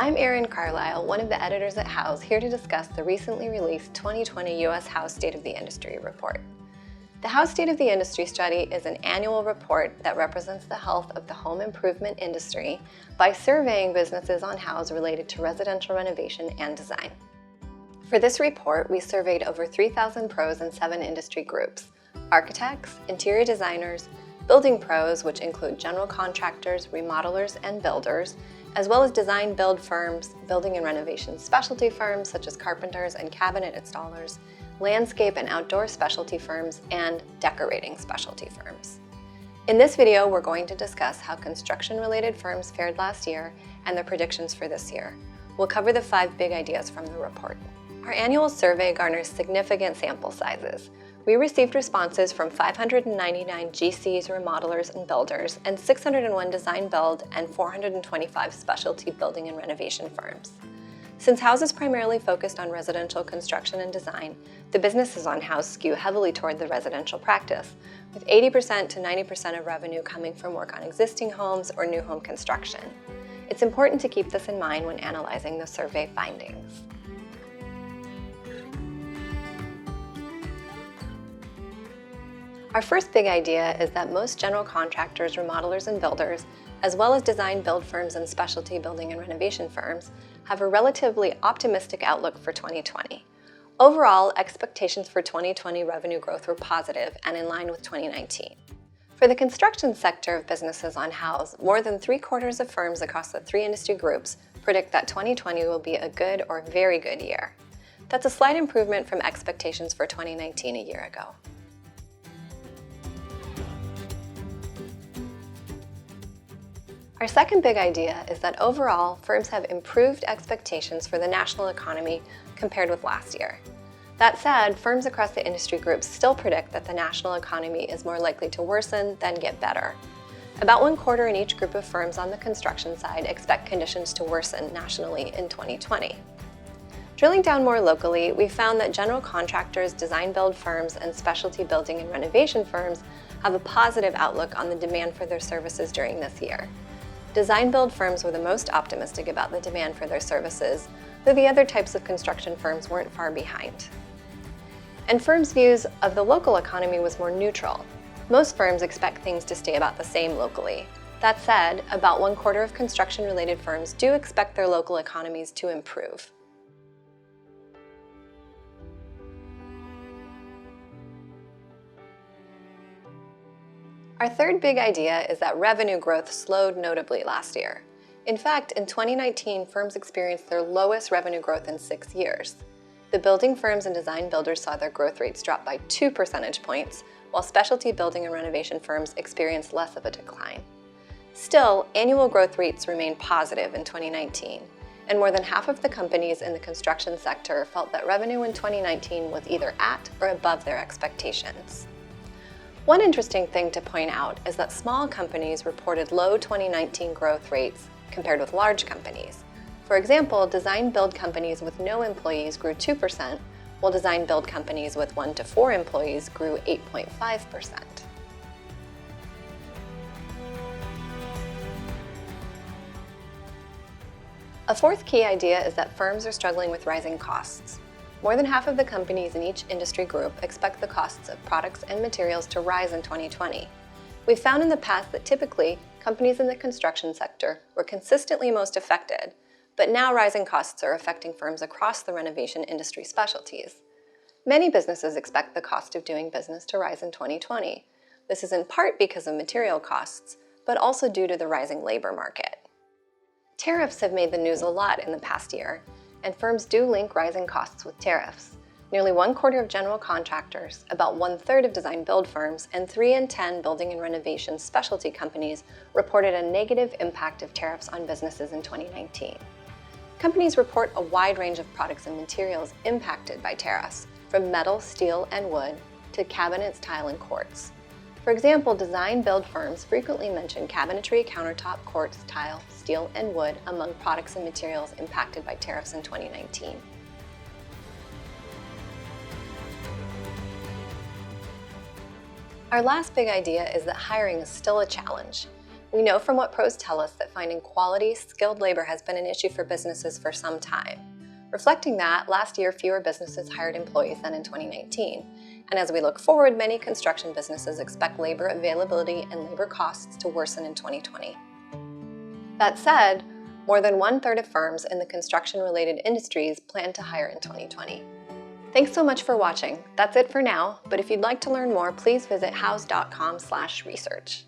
I'm Erin Carlisle, one of the editors at Houzz, here to discuss the recently released 2020 U.S. Houzz State of the Industry report. The Houzz State of the Industry study is an annual report that represents the health of the home improvement industry by surveying businesses on Houzz related to residential renovation and design. For this report, we surveyed over 3,000 pros in 7 industry groups: architects, interior designers, building pros, which include general contractors, remodelers, and builders, as well as design-build firms, building and renovation specialty firms such as carpenters and cabinet installers, landscape and outdoor specialty firms, and decorating specialty firms. In this video, we're going to discuss how construction-related firms fared last year and their predictions for this year. We'll cover the 5 big ideas from the report. Our annual survey garners significant sample sizes. We received responses from 599 GCs, remodelers, and builders, and 601 design-build and 425 specialty building and renovation firms. Since Houzz is primarily focused on residential construction and design, the businesses on Houzz skew heavily toward the residential practice, with 80% to 90% of revenue coming from work on existing homes or new home construction. It's important to keep this in mind when analyzing the survey findings. Our first big idea is that most general contractors, remodelers, and builders, as well as design-build firms and specialty building and renovation firms, have a relatively optimistic outlook for 2020. Overall, expectations for 2020 revenue growth were positive and in line with 2019. For the construction sector of businesses on Houzz, more than 3/4 of firms across the 3 industry groups predict that 2020 will be a good or very good year. That's a slight improvement from expectations for 2019 a year ago. Our second big idea is that overall, firms have improved expectations for the national economy compared with last year. That said, firms across the industry groups still predict that the national economy is more likely to worsen than get better. About 1/4 in each group of firms on the construction side expect conditions to worsen nationally in 2020. Drilling down more locally, we found that general contractors, design-build firms, and specialty building and renovation firms have a positive outlook on the demand for their services during this year. Design-build firms were the most optimistic about the demand for their services, though the other types of construction firms weren't far behind. And firms' views of the local economy was more neutral. Most firms expect things to stay about the same locally. That said, about 1/4 of construction-related firms do expect their local economies to improve. Our third big idea is that revenue growth slowed notably last year. In fact, in 2019, firms experienced their lowest revenue growth in 6 years. The building firms and design builders saw their growth rates drop by 2 percentage points, while specialty building and renovation firms experienced less of a decline. Still, annual growth rates remained positive in 2019, and more than half of the companies in the construction sector felt that revenue in 2019 was either at or above their expectations. One interesting thing to point out is that small companies reported low 2019 growth rates compared with large companies. For example, design-build companies with no employees grew 2%, while design-build companies with 1 to 4 employees grew 8.5%. A fourth key idea is that firms are struggling with rising costs. More than half of the companies in each industry group expect the costs of products and materials to rise in 2020. We've found in the past that typically, companies in the construction sector were consistently most affected, but now rising costs are affecting firms across the renovation industry specialties. Many businesses expect the cost of doing business to rise in 2020. This is in part because of material costs, but also due to the rising labor market. Tariffs have made the news a lot in the past year, and firms do link rising costs with tariffs. Nearly 1/4 of general contractors, about 1/3 of design-build firms, and 3 in 10 building and renovation specialty companies reported a negative impact of tariffs on businesses in 2019. Companies report a wide range of products and materials impacted by tariffs, from metal, steel, and wood to cabinets, tile, and quartz. For example, design-build firms frequently mention cabinetry, countertop, quartz, tile, steel, and wood among products and materials impacted by tariffs in 2019. Our last big idea is that hiring is still a challenge. We know from what pros tell us that finding quality, skilled labor has been an issue for businesses for some time. Reflecting that, last year fewer businesses hired employees than in 2019. And as we look forward, many construction businesses expect labor availability and labor costs to worsen in 2020. That said, more than 1/3 of firms in the construction-related industries plan to hire in 2020. Thanks so much for watching. That's it for now, but if you'd like to learn more, please visit houzz.com/research.